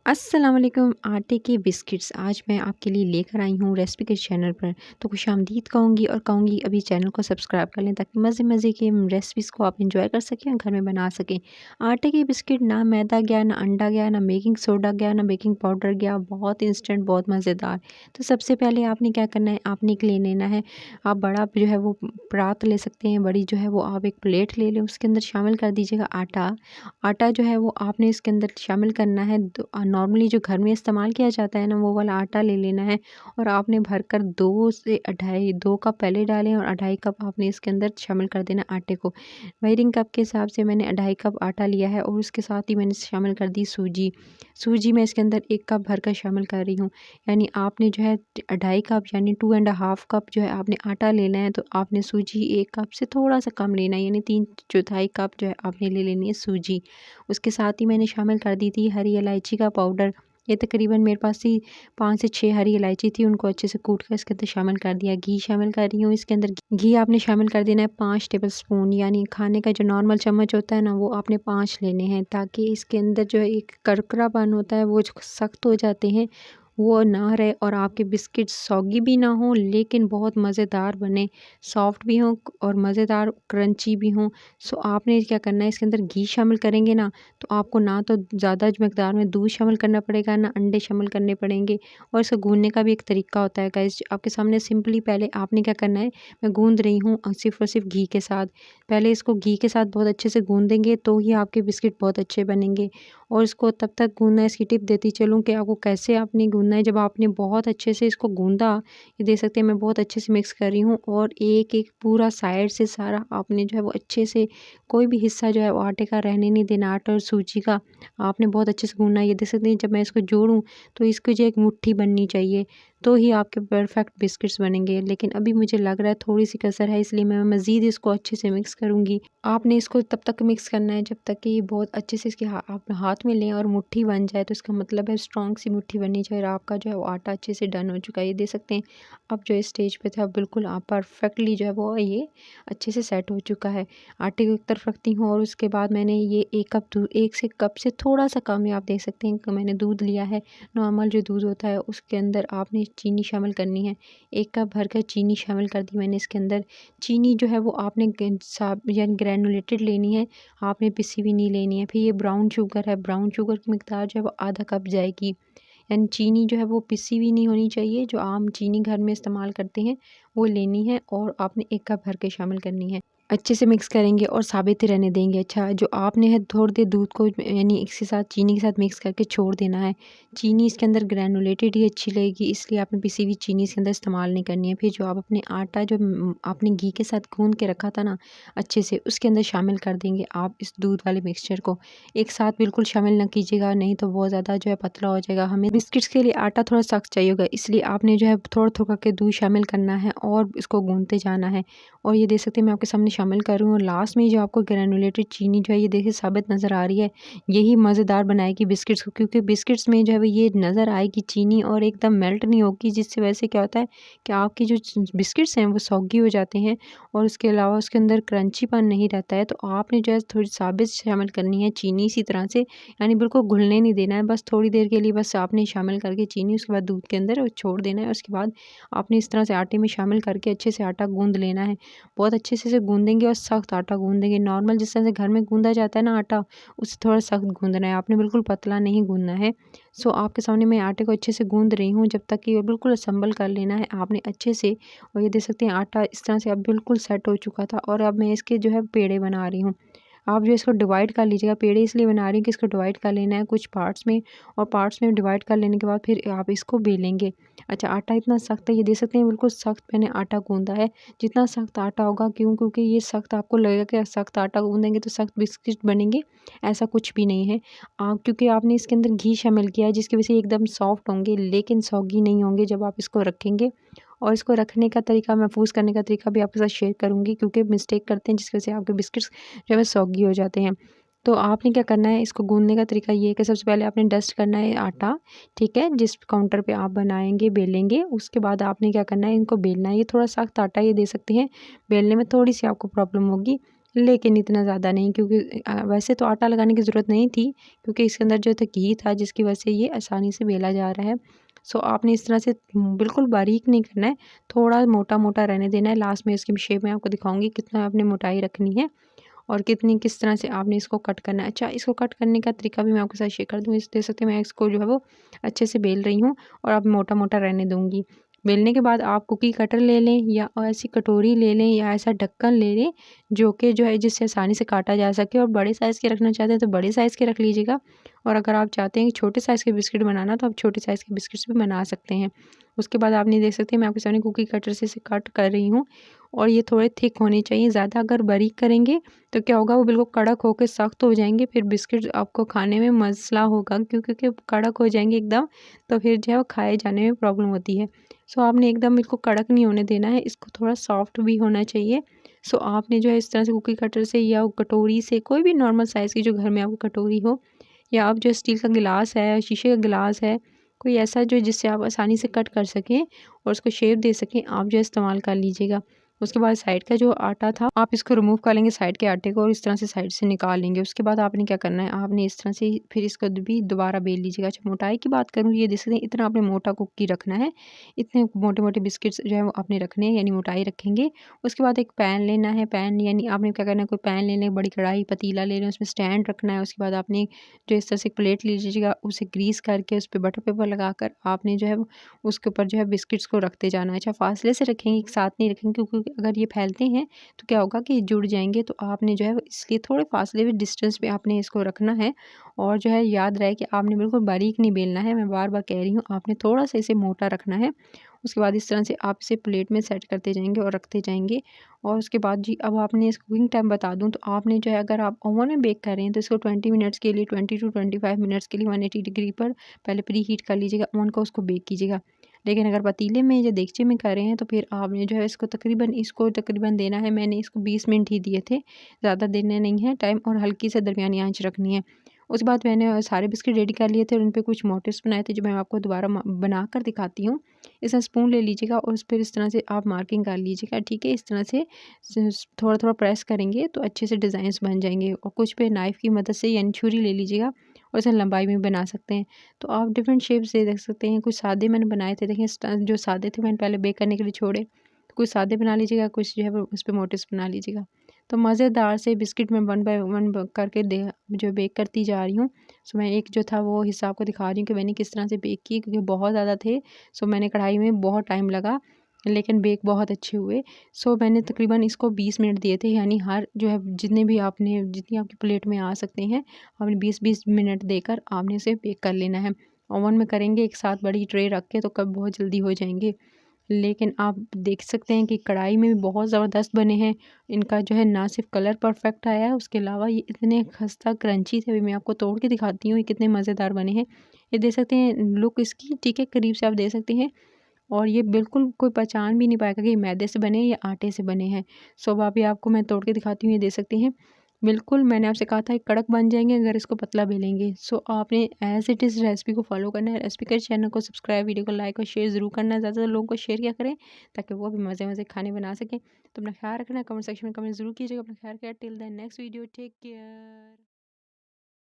अस्सलाम वालेकुम। आटे के बिस्किट्स आज मैं आपके लिए लेकर आई हूँ रेसिपी के चैनल पर। तो खुशामदीद कहूँगी और कहूँगी अभी चैनल को सब्सक्राइब कर लें ताकि मज़े-मज़े की रेसिपीज़ को आप एंजॉय कर सकें और घर में बना सकें। आटे के बिस्किट ना मैदा गया, ना अंडा गया, ना बेकिंग सोडा गया, ना बेकिंग पाउडर गया, बहुत इंस्टेंट, बहुत मज़ेदार। तो सबसे पहले आपने क्या करना है, आपने एक ले लेना है, आप बड़ा जो है वो परात ले सकते हैं, बड़ी जो है वो आप एक प्लेट ले लें, उसके अंदर शामिल कर दीजिएगा आटा। आटा जो है वो आपने इसके अंदर शामिल करना है। नॉर्मली जो घर में इस्तेमाल किया जाता है ना, वो वाला आटा ले लेना है और आपने भरकर 2 से अढ़ाई 2 कप पहले डालें और अढ़ाई कप आपने इसके अंदर शामिल कर देना आटे को। मेजरिंग कप के हिसाब से मैंने अढ़ाई कप आटा लिया है और उसके साथ ही मैंने शामिल कर दी सूजी। सूजी मैं इसके अंदर 1 कप भरकर शामिल कर रही हूँ। यानी आपने जो है अढ़ाई कप यानी 2 एंड हाफ कप जो है आपने आटा लेना है, तो आपने सूजी 1 कप से थोड़ा-सा कम लेना है, यानी 3/4 कप जो है आपने ले लेनी है सूजी। उसके साथ ही मैंने शामिल कर दी थी हरी इलायची का पाउडर। ये तकरीबन मेरे पास ही 5 से 6 हरी इलायची थी, उनको अच्छे से कूट कर इसके अंदर शामिल कर दिया। घी शामिल कर रही हूँ इसके अंदर। घी आपने शामिल कर देना है 5 टेबलस्पून, यानी खाने का जो नॉर्मल चम्मच होता है ना, वो आपने 5 लेने हैं, ताकि इसके अंदर जो एक करकरापन होता है वो जो सख्त हो जाते हैं वो ना रहे और आपके बिस्किट सॉगी भी ना हो लेकिन बहुत मज़ेदार बने, सॉफ्ट भी हों और मज़ेदार क्रंची भी हों। सो आपने क्या करना है, इसके अंदर घी शामिल करेंगे ना, तो आपको ना तो ज़्यादा मकदार में दूध शामिल करना पड़ेगा, ना अंडे शामिल करने पड़ेंगे। और इसको गूँदने का भी एक तरीका होता है गाइस, आपके सामने सिंपली पहले आपने क्या करना है, मैं गूँद रही हूँ सिर्फ़ और सिर्फ़ घी के साथ। पहले इसको घी के साथ बहुत अच्छे से गूँदेंगे तो ही आपके बिस्किट बहुत अच्छे बनेंगे। और इसको तब तक गूँदना है, इसकी टिप देती चलूँ कि आपको कैसे आपने गूँदना है। जब आपने बहुत अच्छे से इसको गूँदा, ये देख सकते हैं मैं बहुत अच्छे से मिक्स कर रही हूँ और एक-एक पूरा साइड से सारा आपने जो है वो अच्छे से, कोई भी हिस्सा जो है वो आटे का रहने नहीं देना, आटा और सूजी का आपने बहुत अच्छे से गूँदना है। ये देख सकते हैं जब मैं इसको जोड़ूँ तो इसकी जो एक मुट्ठी बननी चाहिए, तो ही आपके परफेक्ट बिस्किट्स बनेंगे। लेकिन अभी मुझे लग रहा है थोड़ी-सी कसर है, इसलिए मैं मज़ीद इसको अच्छे से मिक्स करूँगी। आपने इसको तब तक मिक्स करना है जब तक कि ये बहुत अच्छे से इसके आप हाथ में लें और मुट्ठी बन जाए, तो इसका मतलब है स्ट्रॉन्ग सी मुट्ठी बननी चाहिए और आपका जो है वो आटा अच्छे से डन हो चुका है। ये देख सकते हैं अब जो इस स्टेज पे था बिल्कुल आप परफेक्टली जो है वो ये अच्छे से सेट हो चुका है। आटे को एक तरफ रखती हूँ और उसके बाद मैंने ये 1 कप दूध, 1 से कप से थोड़ा-सा कम है, आप देख सकते हैं कि मैंने दूध लिया है। नॉर्मल जो दूध होता है उसके अंदर आपने चीनी शामिल करनी है। 1 कप भरकर चीनी शामिल कर दी मैंने इसके अंदर। चीनी जो है वो आपने यानी ग्रैनुलेटेड लेनी है, आपने पिसी हुई नहीं लेनी है। फिर ये ब्राउन शुगर है, ब्राउन शुगर की मिकदार जो है वो आधा कप जाएगी। यानी चीनी जो है वो पिसी हुई नहीं होनी चाहिए, जो आम चीनी घर में इस्तेमाल करते हैं वो लेनी है और आपने 1 कप भर के शामिल करनी है। अच्छे से मिक्स करेंगे और साबित ही रहने देंगे। अच्छा, जो आपने है थोड़ी देर दूध को यानी इसके साथ चीनी के साथ मिक्स करके छोड़ देना है। चीनी इसके अंदर ग्रैनुलेटेड ही अच्छी लगेगी, इसलिए आपने पिसी हुई चीनी इसके अंदर इस्तेमाल नहीं करनी है। फिर जो आप अपने आटा जो आपने घी के साथ गूँध के रखा था ना अच्छे से, उसके अंदर शामिल कर देंगे आप इस दूध वाले मिक्सचर को। एक साथ बिल्कुल शामिल ना कीजिएगा, नहीं तो बहुत ज़्यादा जो है पतला हो जाएगा। हमें बिस्किट्स के लिए आटा थोड़ा सख्त चाहिए होगा, इसलिए आपने जो है थोड़ा-थोड़ा करके दूध शामिल करना है और इसको गूँधते जाना है। और ये देख सकते हैं मैं आपके सामने शामिल कर रही हूँ और लास्ट में जो आपको ग्रैनुलेटेड चीनी जो है ये देखिए साबित नज़र आ रही है, यही मज़ेदार बनाएगी बिस्किट्स को, क्योंकि बिस्किट्स में जो है वो ये नज़र आएगी चीनी और एकदम मेल्ट नहीं होगी, जिससे वैसे क्या होता है कि आपके जो बिस्किट्स हैं वो सॉगी हो जाते हैं और उसके अलावा उसके अंदर क्रंचीपन नहीं रहता है। तो आपने जो है थोड़ी साबित शामिल करनी है चीनी इसी तरह से, यानी बिल्कुल घुलने नहीं देना है, बस थोड़ी देर के लिए बस आपने शामिल करके चीनी उसके बाद दूध के अंदर छोड़ देना है। उसके बाद आपने इस तरह से आटे में शामिल करके अच्छे से आटा गूँध लेना है। बहुत अच्छे से इसे गूँधेंगे और सख्त आटा गूँधेंगे। नॉर्मल जिस तरह से घर में गूँधा जाता है ना आटा, उससे थोड़ा सख्त गूँधना है, आपने बिल्कुल पतला नहीं गूँधना है। सो आपके सामने मैं आटे को अच्छे से गूँध रही हूँ जब तक कि ये बिल्कुल असम्बल कर लेना है आपने अच्छे से। और ये देख सकते हैं आटा इस तरह से अब बिल्कुल सेट हो चुका था और अब मैं इसके जो है पेड़े बना रही हूँ। आप जो इसको डिवाइड कर लीजिएगा, पेड़े इसलिए बना रही हूँ कि इसको डिवाइड कर लेना है कुछ पार्ट्स में और पार्ट्स में डिवाइड कर लेने के बाद फिर आप इसको बेलेंगे। अच्छा, आटा इतना सख्त है, ये देख सकते हैं बिल्कुल सख्त मैंने आटा गूँधा है। जितना सख्त आटा होगा, क्योंकि ये सख्त आपको लगेगा कि सख्त आटा गूँधेंगे तो सख्त बिस्किट बनेंगे, ऐसा कुछ भी नहीं है। क्योंकि आपने इसके अंदर घी शामिल किया है जिसकी वजह से एकदम सॉफ्ट होंगे लेकिन सॉगी नहीं होंगे जब आप इसको रखेंगे। और इसको रखने का तरीका, महफूज़ करने का तरीका भी आपके साथ शेयर करूँगी, क्योंकि मिस्टेक करते हैं जिसकी वजह से आपके बिस्किट्स जो है सॉगी हो जाते हैं। तो आपने क्या करना है, इसको गूँधने का तरीका ये है कि सबसे पहले आपने डस्ट करना है आटा, ठीक है? जिस काउंटर पे आप बनाएँगे, बेलेंगे, उसके बाद आपने क्या करना है, इनको बेलना है। ये थोड़ा सख्त आटा है, ये दे सकते हैं, बेलने में थोड़ी-सी आपको प्रॉब्लम होगी, लेकिन इतना ज़्यादा नहीं, क्योंकि वैसे तो आटा लगाने की ज़रूरत नहीं थी, क्योंकि इसके अंदर जो था घी था, जिसकी वजह से ये आसानी से बेला जा रहा है। सो आपने इस तरह से बिल्कुल बारीक नहीं करना है, थोड़ा मोटा-मोटा रहने देना है। लास्ट में इसकी शेप में आपको दिखाऊँगी कितना आपने मोटाई रखनी है और कितनी किस तरह से आपने इसको कट करना है। अच्छा, इसको कट करने का तरीका भी मैं आपके साथ शेयर कर दूँ। इस देख सकते हैं मैं इसको जो है वो अच्छे से बेल रही हूँ और अब मोटा-मोटा रहने दूँगी। बेलने के बाद आप कुकी कटर ले लें या ऐसी कटोरी ले लें या ऐसा ढक्कन ले लें जो कि जो है जिससे आसानी से काटा जा सके, और बड़े साइज़ के रखना चाहते हैं तो बड़े साइज़ के रख लीजिएगा, और अगर आप चाहते हैं कि छोटे साइज़ के बिस्किट बनाना तो आप छोटे साइज़ के बिस्किट्स भी बना सकते हैं। उसके बाद आपने देख सकते हैं मैं आपके सामने कुकी कटर से इसे कट कर रही हूँ, और ये थोड़े थिक होने चाहिए। ज़्यादा अगर बारीक करेंगे तो क्या होगा, वो बिल्कुल कड़क होकर सख्त हो जाएँगे, फिर बिस्किट आपको खाने में मसला होगा, क्योंकि कड़क हो जाएँगे एकदम, तो फिर जो है वो खाए जाने में प्रॉब्लम होती है। सो आपने एकदम इसको कड़क नहीं होने देना है, इसको थोड़ा सॉफ्ट भी होना चाहिए। सो आपने जो है इस तरह से कुकी कटर से या कटोरी से, कोई भी नॉर्मल साइज़ की जो घर में आपकी कटोरी हो, या आप जो स्टील का गिलास है, शीशे का गिलास है, कोई ऐसा जो जिससे आप आसानी से कट कर सकें और उसको शेप दे सकें, आप जो इस्तेमाल कर लीजिएगा। उसके बाद साइड का जो आटा था आप इसको रिमूव कर लेंगे साइड के आटे को, और इस तरह से साइड से निकाल लेंगे। उसके बाद आपने क्या करना है, आपने इस तरह से फिर इसको भी दोबारा बेल लीजिएगा। अच्छा, मोटाई की बात करूँ, ये देख सकते हैं इतना आपने मोटा कुकी रखना है, इतने मोटे-मोटे बिस्किट्स जो है वो आपने रखने हैं, यानी मोटाई रखेंगे। उसके बाद एक पैन लेना है, पैन यानी आपने क्या करना है, कोई पैन ले लें, बड़ी कढ़ाई, पतीला ले लें, उसमें स्टैंड रखना है। उसके बाद आपने जो इस तरह से प्लेट ले लीजिएगा, उसे ग्रीस करके उस पे बटर पेपर लगाकर आपने जो है वो उसके ऊपर जो है बिस्किट्स को रखते जाना है। अच्छा, फासले से रखेंगे, एक साथ नहीं रखेंगे, क्योंकि अगर ये फैलते हैं तो क्या होगा कि जुड़ जाएँगे, तो आपने जो है वो इसलिए थोड़े फासले में डिस्टेंस पे आपने इसको रखना है। और जो है याद रहे कि आपने बिल्कुल बारीक नहीं बेलना है, मैं बार-बार कह रही हूँ, आपने थोड़ा-सा इसे मोटा रखना है। उसके बाद इस तरह से आप इसे प्लेट में सेट करते जाएँगे और रखते जाएँगे। और उसके बाद जी, अब आपने इस कुकिंग टाइम बता दूँ, तो आपने जो है अगर आप ओवन में बेक कर रहे हैं तो इसको 20 मिनट्स के लिए, 20 टू 25 मिनट्स के लिए 180 डिग्री पर पहले प्री हीट कर लीजिएगा ओवन को, उसको बेक कीजिएगा। लेकिन अगर पतीले में या देगचे में कर रहे हैं तो फिर आपने जो है इसको तकरीबन देना है, मैंने इसको 20 मिनट ही दिए थे, ज़्यादा देने नहीं है टाइम, और हल्की से दरमियानी आँच रखनी है। उसके बाद मैंने सारे बिस्किट रेडी कर लिए थे और उन पे कुछ मोटिव्स बनाए थे, जो मैं आपको दोबारा बना कर दिखाती हूँ। इसमें स्पून ले लीजिएगा और उस पर इस तरह से आप मार्किंग कर लीजिएगा, ठीक है। इस तरह से थोड़ा-थोड़ा प्रेस करेंगे तो अच्छे से डिज़ाइंस बन जाएँगे, और कुछ पे नाइफ़ की मदद से यानी छुरी ले लीजिएगा और इसे लंबाई में बना सकते हैं। तो आप डिफरेंट शेप्स दे देख सकते हैं। कुछ सादे मैंने बनाए थे, देखिए जो सादे थे मैंने पहले बेक करने के लिए छोड़े। तो कुछ सादे बना लीजिएगा, कुछ जो है वो उस पे मोटिव्स बना लीजिएगा। तो मज़ेदार से बिस्किट मैं 1 बाय 1 करके जो बेक करती जा रही हूँ। सो मैं एक जो था वो हिस्सा आपको दिखा रही हूँ कि मैंने किस तरह से बेक किए, क्योंकि बहुत ज़्यादा थे। सो मैंने कढ़ाई में बहुत टाइम लगा, लेकिन बेक बहुत अच्छे हुए। सो मैंने तकरीबन इसको 20 मिनट दिए थे, यानी हर जो है जितनी आपकी प्लेट में आ सकते हैं, आपने 20-20 मिनट देकर आपने इसे बेक कर लेना है। ओवन में करेंगे एक साथ बड़ी ट्रे रख के तो कब बहुत जल्दी हो जाएँगे। लेकिन आप देख सकते हैं कि कढ़ाई में भी बहुत ज़बरदस्त बने हैं। इनका जो है ना सिर्फ़ कलर परफ़ेक्ट आया है, उसके अलावा ये इतने खस्ता क्रंची थे। अभी मैं आपको तोड़ के दिखाती हूँ ये कितने मज़ेदार बने हैं। ये देख सकते हैं लुक इसकी, ठीक है, करीब से आप देख सकते हैं। और ये बिल्कुल कोई पहचान भी नहीं पाएगा कि ये मैदे से बने हैं या आटे से बने हैं। सो अब अभी आपको मैं तोड़ के दिखाती हूँ, ये देख सकते हैं। बिल्कुल मैंने आपसे कहा था ये कड़क बन जाएँगे अगर इसको पतला बेलेंगे। सो आपने एज़ इट इज़ रेसिपी को फ़ॉलो करना है। रेसिपी के चैनल को सब्सक्राइब, वीडियो को लाइक और शेयर ज़रूर करना है। ज़्यादा लोगों को शेयर किया करें ताकि वो भी मज़े-मज़े खाने बना सकें। तो अपना ख़्याल रखना, कमेंट सेक्शन में कमेंट ज़रूर कीजिएगा। अपना ख़्याल रखिए। Till the next video, take care.